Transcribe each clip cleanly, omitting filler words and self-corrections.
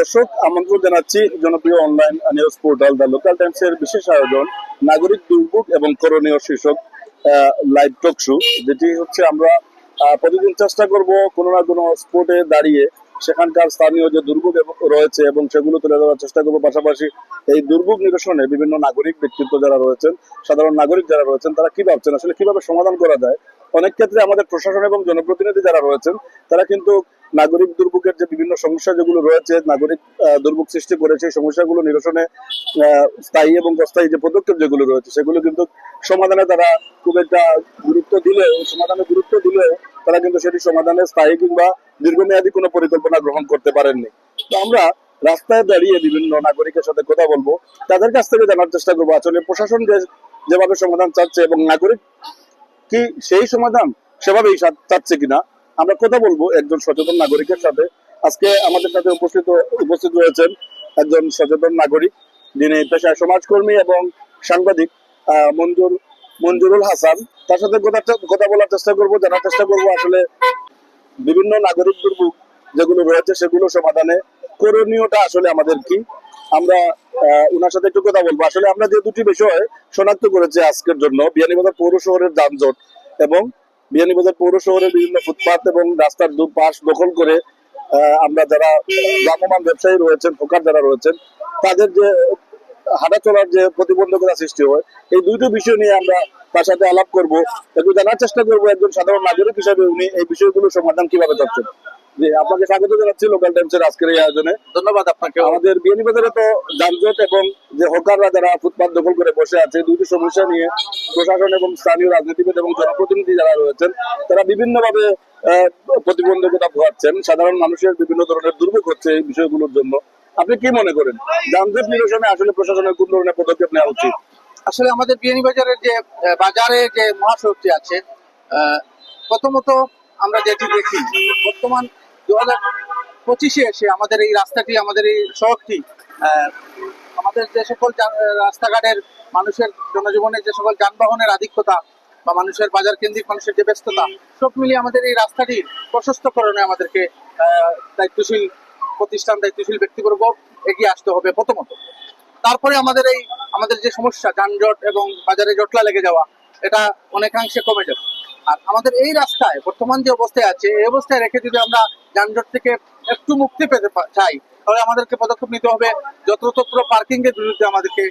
দর্শক আমন্ত্রণ জানাচ্ছি জনপ্রিয় online news portal the local Times এর বিশেষ আয়োজন নাগরিক দুর্ভোগ এবং করণীয় শীর্ষক লাইভ টক শো, যেটি হচ্ছে আমরা প্রতিদিন চেষ্টা করব কোনো না কোনো স্পটে দাঁড়িয়ে সেখানকার স্থানীয় যে দুর্ভোগ রয়েছে এবং সেগুলো তুলে ধরার চেষ্টা করবো। পাশাপাশি এই দুর্ভোগ নিরসনে বিভিন্ন নাগরিক ব্যক্তিত্ব যারা রয়েছেন, সাধারণ নাগরিক যারা রয়েছেন, তারা কি ভাবছেন, আসলে কিভাবে সমাধান করা যায়। অনেক ক্ষেত্রে আমাদের প্রশাসন এবং জনপ্রতিনিধি যারা রয়েছেন তারা কিন্তু নাগরিক দুর্ভোগের যে বিভিন্ন সমস্যা যেগুলো রয়েছে, নাগরিক দুর্ভোগ সৃষ্টি করে সেই সমস্যাগুলো নিরসনে স্থায়ী এবং অস্থায়ী যে পদক্ষেপ যেগুলো রয়েছে সেগুলো কিন্তু সমাধানে তারা খুব একটা গুরুত্ব দিলেও তারা কিন্তু সেটি সমাধানে স্থায়ী কিংবা দীর্ঘমেয়াদী কোনো পরিকল্পনা গ্রহণ করতে পারেননি। তো আমরা রাস্তায় দাঁড়িয়ে বিভিন্ন নাগরিকের সাথে কথা বলবো, তাদের কাছ থেকে জানার চেষ্টা করবো আসলে প্রশাসন যেভাবে সমাধান চাচ্ছে এবং নাগরিক কি সেই সমাধান সেভাবেই চাচ্ছে কিনা। আমরা কথা বলবো একজন সচেতন নাগরিকের সাথে। আজকে আমাদের সাথে উপস্থিত রয়েছেন একজন সচেতন নাগরিক, যিনি পেশায় সমাজকর্মী এবং সাংবাদিক, মঞ্জুরুল হাসান। তার সাথে কথা বলার চেষ্টা করবো, জানার চেষ্টা করবো আসলে বিভিন্ন নাগরিক দুর্ভোগ যেগুলো রয়েছে সেগুলো সমাধানে করণীয়টা আসলে আমাদের কি। আমরা ওনার সাথে একটু কথা বলবো। আসলে আমরা যে দুটি বিষয় শনাক্ত করেছি আজকের জন্য, বিয়ানীবাজার পৌর শহরের যানজট এবং বিয়ানীবাজার পৌর শহরের বিভিন্ন ফুটপাত এবং রাস্তার দুপাশ দখল করে আমরা যারা ভ্রাম্যমান ব্যবসায়ী রয়েছেন, হকার যারা রয়েছেন, তাদের যে হাঁটা চলার যে প্রতিবন্ধকতা সৃষ্টি হয়, এই দুইটি বিষয় নিয়ে আমরা তার সাথে আলাপ করবো, একটু জানার চেষ্টা করবো একজন সাধারণ নাগরিক হিসাবে উনি এই বিষয়গুলো সমাধান কিভাবে চাচ্ছেন। জি, আপনাকে স্বাগত জানাচ্ছি লোকাল টাইমস এর আজকের এই আয়োজনে। ধন্যবাদ আপনাকে। আমাদের বিয়ানীবাজারে তো যানজট এবং যে হকাররা যারা ফুটপাত দখল করে বসে আছে, দুইটি সমস্যা নিয়ে প্রশাসন এবং স্থানীয় রাজনীতিবিদ এবং জনপ্রতিনিধি যারা রয়েছেন তারা বিভিন্নভাবে প্রতিবন্ধকতা ভোগাচ্ছেন। সাধারণ মানুষের বিভিন্ন ধরনের দুর্ভোগ হচ্ছে এই বিষয়গুলোর জন্য। আপনি কি মনে করেন যানজট নিরসনে আসলে প্রশাসনের কোন ধরনের পদক্ষেপ নেওয়া উচিত? আসলে আমাদের বিয়ানীবাজারের যে বাজারে যে মহাসড়কটি আছে, প্রথমত আমরা যেটি দেখি বর্তমান 2025-এ এসে আমাদের এই রাস্তাটি, আমাদের এই সড়কটি, আমাদের যে সকল রাস্তাঘাটের মানুষের জনজীবনের যে সকল যানবাহনের আধিক্যতা বা মানুষের বাজার কেন্দ্রিক মানুষের যে ব্যস্ততা, সব মিলিয়ে আমাদের এই রাস্তাটির প্রশস্তকরণে আমাদেরকে দায়িত্বশীল প্রতিষ্ঠান, দায়িত্বশীল ব্যক্তিবর্গ এগিয়ে আসতে হবে প্রথমত। তারপরে আমাদের যে সমস্যা যানজট এবং বাজারে জটলা লেগে যাওয়া, এটা অনেকাংশে কমে যাবে। আর আমাদের এই রাস্তায় বর্তমান যে অবস্থায় আছে, এই অবস্থায় রেখে যদি আমরা যানজট থেকে একটু মুক্তি পেতে চাই, তাহলে আমাদেরকে পদক্ষেপ নিতে হবে। যত্রতত্র পার্কিং এর বিরুদ্ধে আমাদেরকে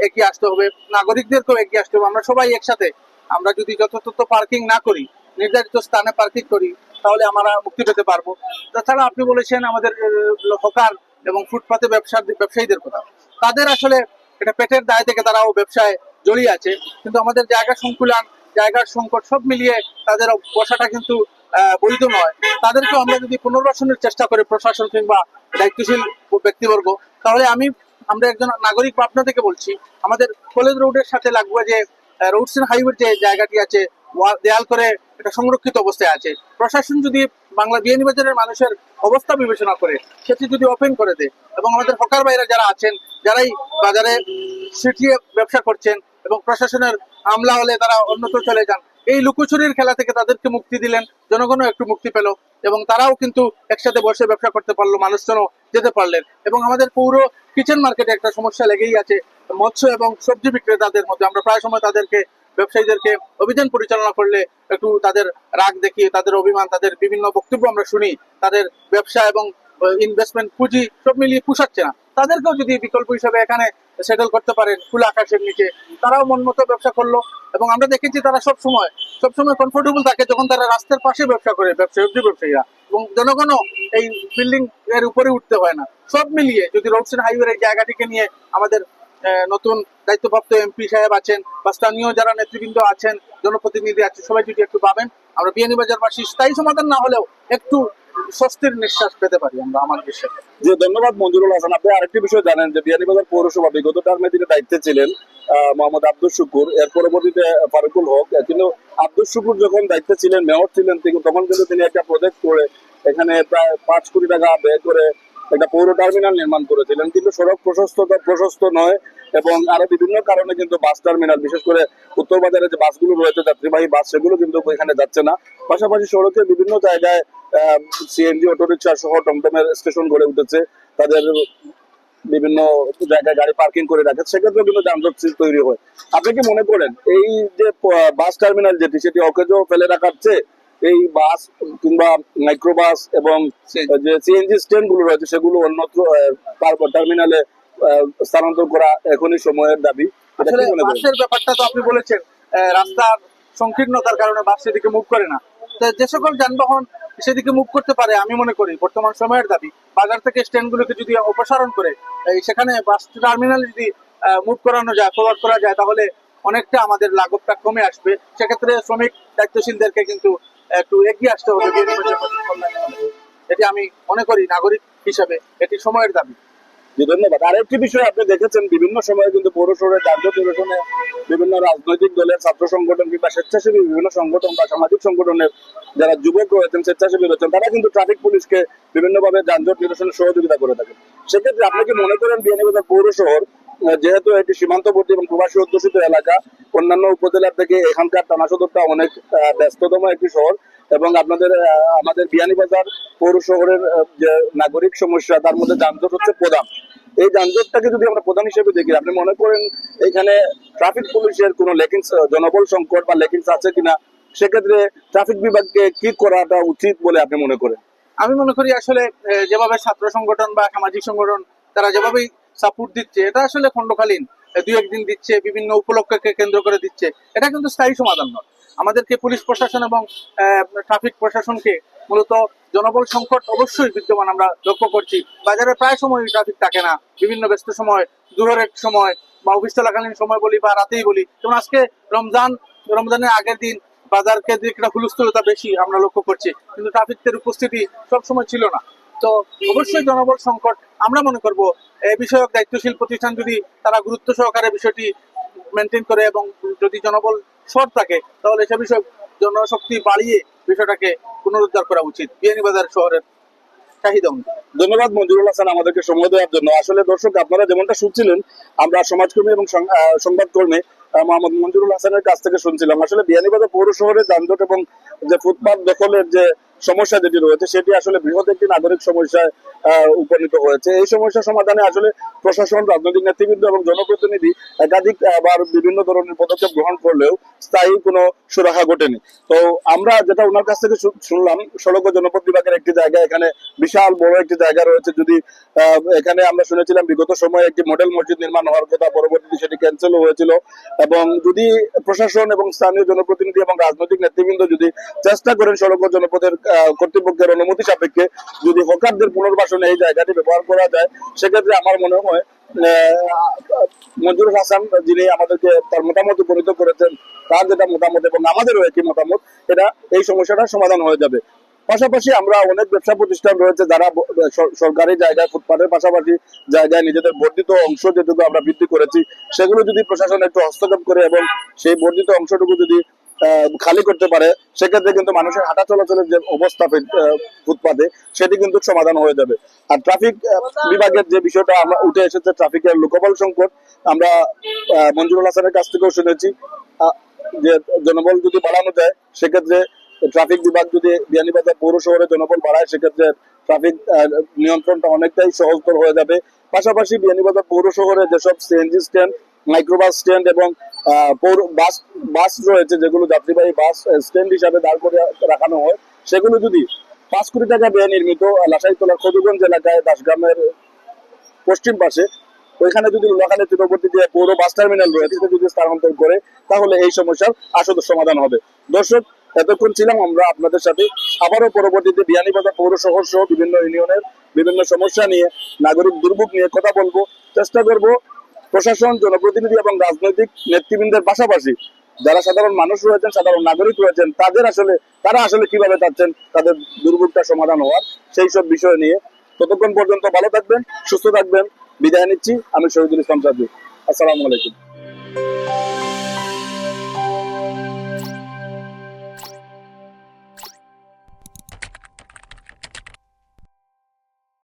এগিয়ে আসতে হবে, নাগরিকদেরকেও এগিয়ে আসতে হবে। আমরা সবাই একসাথে আমরা যদি যত্রতত্র পার্কিং না করি, নির্ধারিত স্থানে পার্কিং করি, তাহলে আমরা মুক্তি পেতে পারবো। তাছাড়া আপনি বলেছেন আমাদের হকার এবং ফুটপাতে ব্যবসায়ীদের কথা, তাদের আসলে এটা পেটের দায় থেকে তারাও ব্যবসায় জড়িয়ে আছে, কিন্তু আমাদের জায়গার সংকট সব মিলিয়ে তাদের বসাটা কিন্তু বৈধ নয়। তাদেরকেও আমরা যদি পুনর্বাসনের চেষ্টা করি, প্রশাসন কিংবা দায়িত্বশীল ব্যক্তিবর্গ, তাহলে আমরা একজন নাগরিক পাবনা থেকে বলছি, আমাদের কলেজ রোডের সাথে লাগবে যে রোডস এন্ড হাইওয়ের যে জায়গাটি আছে, দেয়াল করে এটা সংরক্ষিত অবস্থায় আছে। প্রশাসন যদি বিয়ানীবাজারের মানুষের অবস্থা বিবেচনা করে সেটি যদি ওপেন করে দেয়, এবং আমাদের হকার ভাইরা যারা আছেন, যারাই বাজারে সিটিয়ে ব্যবসা করছেন এবং প্রশাসনের হামলা হলে তারা অন্যত্র চলে যান, এই লুকোচুরির খেলা থেকে তাদেরকে মুক্তি দিলেন, জনগণও একটু মুক্তি পেল এবং তারাও কিন্তু একসাথে বসে ব্যবসা করতে পারলো, মানুষজনও যেতে পারলেন। এবং আমাদের পৌর কিচেন মার্কেটে একটা সমস্যা লেগেই আছে, মৎস্য এবং সবজি বিক্রেতাদের মধ্যে। আমরা প্রায় সময় ব্যবসায়ীদেরকে অভিযান পরিচালনা করলে একটু তাদের রাগ দেখিয়ে, তাদের অভিমান, তাদের বিভিন্ন বক্তব্য আমরা শুনি, তাদের ব্যবসা এবং ইনভেস্টমেন্ট পুঁজি সব মিলিয়ে পুষাচ্ছে না। তাদেরকেও যদি বিকল্প হিসাবে এখানে সেটেল করতে পারেন খোলা আকাশের নিচে, তারাও মন মতো ব্যবসা করলো। এবং আমরা দেখেছি তারা সবসময় কমফোর্টেবল থাকে যখন তারা রাস্তার পাশে ব্যবসা করে, ব্যবসায়ীরা, এবং জনগণও এই বিল্ডিং এর উপরে উঠতে হয় না। সব মিলিয়ে যদি রোডস এন্ড হাইওয়ের এই জায়গাটিকে নিয়ে আমাদের নতুন দায়িত্বপ্রাপ্ত এমপি সাহেব আছেন বা স্থানীয় যারা নেতৃবৃন্দ আছেন, জনপ্রতিনিধি আছেন, সবাই যদি একটু পাবেন, আমরা বিয়ানীবাজারবাসী স্থায়ী সমাধান না হলেও একটু স্বস্তির নিঃশ্বাস পেতে পারি আমরা, আমার বিশ্বাস। যে ধন্যবাদ মঞ্জুরুল হাসান। আপনি আরেকটি বিষয় জানেন যে বিয়ানীবাজার পৌরসভা বিগত টার্মে তিনি দায়িত্বে ছিলেন মোহাম্মদ আব্দুল শুকুর, এর পরবর্তীতে ফারুকুল হক। কিন্তু আব্দুল শুকুর যখন দায়িত্বে ছিলেন, মেয়র ছিলেন, তখন কিন্তু তিনি একটা প্রজেক্ট করে এখানে প্রায় 5 কোটি টাকা ব্যয় করে একটা পৌর টার্মিনাল নির্মাণ করেছিলেন, কিন্তু সড়ক প্রশস্ত নয় এবং আরো বিভিন্ন কারণে কিন্তু বাস টার্মিনাল, বিশেষ করে উত্তর বাজারে যে বাসগুলো রয়েছে যাত্রীবাহী বাস, সেগুলো কিন্তু এখানে যাচ্ছে না। পাশাপাশি সড়কের বিভিন্ন জায়গায় সিএনজি অটোরিকশা সহ টমটমের স্টেশন গড়ে উঠেছে, তাদের বিভিন্ন জায়গায় গাড়ি পার্কিং করে রাখে, সেক্ষেত্রে কিন্তু যানজট তৈরি হয়। আপনি কি মনে করেন এই যে বাস টার্মিনাল যেটি, সেটি অকেজো ফেলে রাখার চেয়ে এই বাস কিংবা মাইক্রোবাস এবং যে সিএনজি স্ট্যান্ড গুলো রয়েছে সেগুলো অন্যত্র টার্মিনালে স্থানান্তর করা এখনই সময়ের দাবি? এটা আসলে কি মনে করেন? বাসের ব্যাপারটা তো আপনি বলেছেন, রাস্তার সংকীর্ণতার কারণে বাস সেদিকে মুভ করে না। তো যে সকল যানবাহন সেদিকে মুভ করতে পারে, আমি মনে করি বর্তমান সময়ের দাবি বাজার থেকে স্ট্যান্ডগুলোকে যদি অপসারণ করে সেখানে বাস টার্মিনাল যদি মুভ করানো যায়, ফরওয়ার্ড করা যায়, তাহলে অনেকটা আমাদের লাঘবটা কমে আসবে। সেক্ষেত্রে শ্রমিক দায়িত্বশীলদেরকে কিন্তু একটু এগিয়ে আসতে হবে বিয়ানীবাজার কল্যাণে। এটি আমি মনে করি নাগরিক হিসাবে এটি সময়ের দাবি। জি, ধন্যবাদ। আরেকটি বিষয় আপনি দেখেছেন, বিভিন্ন সময়ে কিন্তু পৌর শহরে যানজট নিরসনে বিভিন্ন রাজনৈতিক দলের, ছাত্র সংগঠন কিংবা স্বেচ্ছাসেবী বিভিন্ন সংগঠন বা সামাজিক সংগঠনের যারা যুবক রয়েছেন, স্বেচ্ছাসেবী রয়েছেন, তারা কিন্তু ট্রাফিক পুলিশকে বিভিন্নভাবে যানজট নিরসনে সহযোগিতা করে থাকেন। সেক্ষেত্রে আপনি কি মনে করেন বিয়ানীবাজার পৌর শহর যেহেতু এটি সীমান্তবর্তী এবং প্রবাসী অধ্যুষিত এলাকা, অন্যান্য উপজেলা থেকে এখানকার থানা সদরটা অনেক ব্যস্ততম একটি শহর, এবং আমাদের বিয়ানীবাজার পৌর শহরের যে নাগরিক সমস্যা, তার মধ্যে যানজট হচ্ছে প্রধান। এই যানজটটাকে যদি আমরা প্রধান হিসেবে দেখি, আপনি মনে করেন এখানে ট্রাফিক পুলিশের কোনো লেকিংস, জনবল সংকট বা লেকিংস আছে কিনা? সেক্ষেত্রে ট্রাফিক বিভাগকে কি করাটা উচিত বলে আপনি মনে করেন? আমি মনে করি আসলে যেভাবে ছাত্র সংগঠন বা সামাজিক সংগঠন তারা যেভাবেই সাপোর্ট দিচ্ছে, এটা আসলে খণ্ডকালীন, দুই একদিন দিচ্ছে, বিভিন্ন উপলক্ষকে কেন্দ্র করে দিচ্ছে, এটা কিন্তু স্থায়ী সমাধান নয়। আমাদেরকে পুলিশ প্রশাসন এবং ট্রাফিক প্রশাসনকে মূলত জনবল সংকট অবশ্যই বিদ্যমান আমরা লক্ষ্য করছি। বাজারে প্রায় সময় ট্রাফিক থাকে না, বিভিন্ন ব্যস্ত সময়, দুপুরের সময় বা অফিস চলাকালীন সময় বলি বা রাতেই বলি। যেমন আজকে রমজানের আগের দিন বাজারকে দিকটা হুলস্থুলতা বেশি আমরা লক্ষ্য করছি, কিন্তু ট্রাফিকের উপস্থিতি সবসময় ছিল না। তো অবশ্যই জনবল সংকট, আমরা মনে করব এই বিষয়ক দায়িত্বশীল প্রতিষ্ঠান যদি তারা গুরুত্ব সহকারে বিষয়টি মেনটেন করে এবং যদি জনবল শর্ট থাকে, তাহলে সে বিষয়ে জনশক্তি বাড়িয়ে বিষয়টাকে পুনরুদ্ধার করা উচিত বিয়ানীবাজার শহরের চাহিদা অনুযায়ী। ধন্যবাদ মঞ্জুরুল হাসান আমাদেরকে সময় দেওয়ার জন্য। আসলে দর্শক, আপনারা যেমনটা শুনছিলেন, আমরা সমাজকর্মী এবং সংবাদকর্মী মোহাম্মদ মঞ্জুরুল হাসানের কাছ থেকে শুনছিলাম, আসলে বিয়ানীবাজার পৌর শহরে যানজট এবং যে ফুটপাত দখলের যে সমস্যা যেটি রয়েছে, সেটি আসলে বৃহৎ একটি নাগরিক সমস্যায় উপনীত হয়েছে। এই সমস্যা সমাধানে আসলে প্রশাসন, রাজনৈতিক নেতৃবৃন্দ এবং জনপ্রতিনিধি একাধিক আবার বিভিন্ন ধরনের পদক্ষেপ গ্রহণ করলেও স্থায়ী কোনো সুরাহা ঘটেনি। তো আমরা যেটা ওনার কাছ থেকে শুনলাম, সড়ক ও জনপথ বিভাগের একটি জায়গা, এখানে বিশাল বড় একটি জায়গা রয়েছে। যদি এখানে আমরা শুনেছিলাম বিগত সময়ে একটি মডেল মসজিদ নির্মাণ হওয়ার কথা, পরবর্তীতে সেটি ক্যান্সেলও হয়েছিল। এবং যদি প্রশাসন এবং স্থানীয় জনপ্রতিনিধি এবং রাজনৈতিক নেতৃবৃন্দ যদি চেষ্টা করেন সড়ক ও জনপথের কর্তৃপক্ষের অনুমতি সাপেক্ষে যদি হকারদের পুনর্বাসনে এই জায়গাটি ব্যবহার করা যায়, সেক্ষেত্রে আমার মনে হয় মঞ্জুরুল হাসান যিনি আমাদেরকে তার মতামত উপনীত করেছেন, তার যেটা মতামত এবং আমাদেরও একই মতামত, এটা এই সমস্যাটার সমাধান হয়ে যাবে। পাশাপাশি আমরা অনেক ব্যবসা প্রতিষ্ঠান রয়েছে যারা সরকারি জায়গায়, ফুটপাতের পাশাপাশি জায়গায় নিজেদের বর্ধিত অংশ যেটুকু আমরা বৃদ্ধি করেছি, সেগুলো যদি প্রশাসন একটু হস্তক্ষেপ করে এবং সেই বর্ধিত অংশটুকু যদি খালি করতে পারে, সেক্ষেত্রে কিন্তু মানুষের হাঁটা চলাচলের যে অবস্থা ফুটপাতে, সেটি কিন্তু সমাধান হয়ে যাবে। আর ট্রাফিক বিভাগের যে বিষয়টা আমরা উঠে এসেছে, ট্রাফিকের লোকবল সংকট, আমরা মঞ্জুরুল হাসানের কাছ থেকেও শুনেছি যে জনবল যদি বাড়ানো যায়, সেক্ষেত্রে ট্রাফিক বিভাগ যদি বিয়ানীবাজার পৌর শহরে জনবল বাড়ায়, সেক্ষেত্রে ট্রাফিক নিয়ন্ত্রণটা অনেকটাই সহজতর হয়ে যাবে। পাশাপাশি বিয়ানীবাজার পৌর শহরে যেসব সিএনজি স্ট্যান্ড, মাইক্রোবাস স্ট্যান্ড এবং পৌর বাস রয়েছে, যেগুলো যাত্রীবাহী বাস স্ট্যান্ড হিসাবে দাঁড় করে রাখানো হয়, সেগুলো যদি 5 কোটি টাকা ব্যয় নির্মিত লাসাইতলা খদুগঞ্জ এলাকায় দাসগ্রামের পশ্চিম পাশে, ওইখানে যদি লোকালে তীরবর্তী যে পৌর বাস টার্মিনাল রয়েছে যদি স্থানান্তর করে, তাহলে এই সমস্যার আসল সমাধান হবে। দর্শক, এতক্ষণ ছিলাম আমরা আপনাদের সাথে। আবারও পরবর্তীতে বিয়ানীবাজার পৌর শহর সহ বিভিন্ন ইউনিয়নের বিভিন্ন সমস্যা নিয়ে, নাগরিক দুর্ভোগ নিয়ে কথা বলবো, চেষ্টা করব প্রশাসন, জনপ্রতিনিধি এবং রাজনৈতিক নেতৃবৃন্দের পাশাপাশি যারা সাধারণ মানুষ রয়েছেন, সাধারণ নাগরিক রয়েছেন, তারা আসলে কিভাবে চাচ্ছেন তাদের দুর্ভোগটা সমাধান হওয়ার, সেই সব বিষয় নিয়ে। ততক্ষণ পর্যন্ত ভালো থাকবেন, সুস্থ থাকবেন। বিদায় নিচ্ছি, আমি শহীদুল ইসলাম সাজু। আসসালামু আলাইকুম।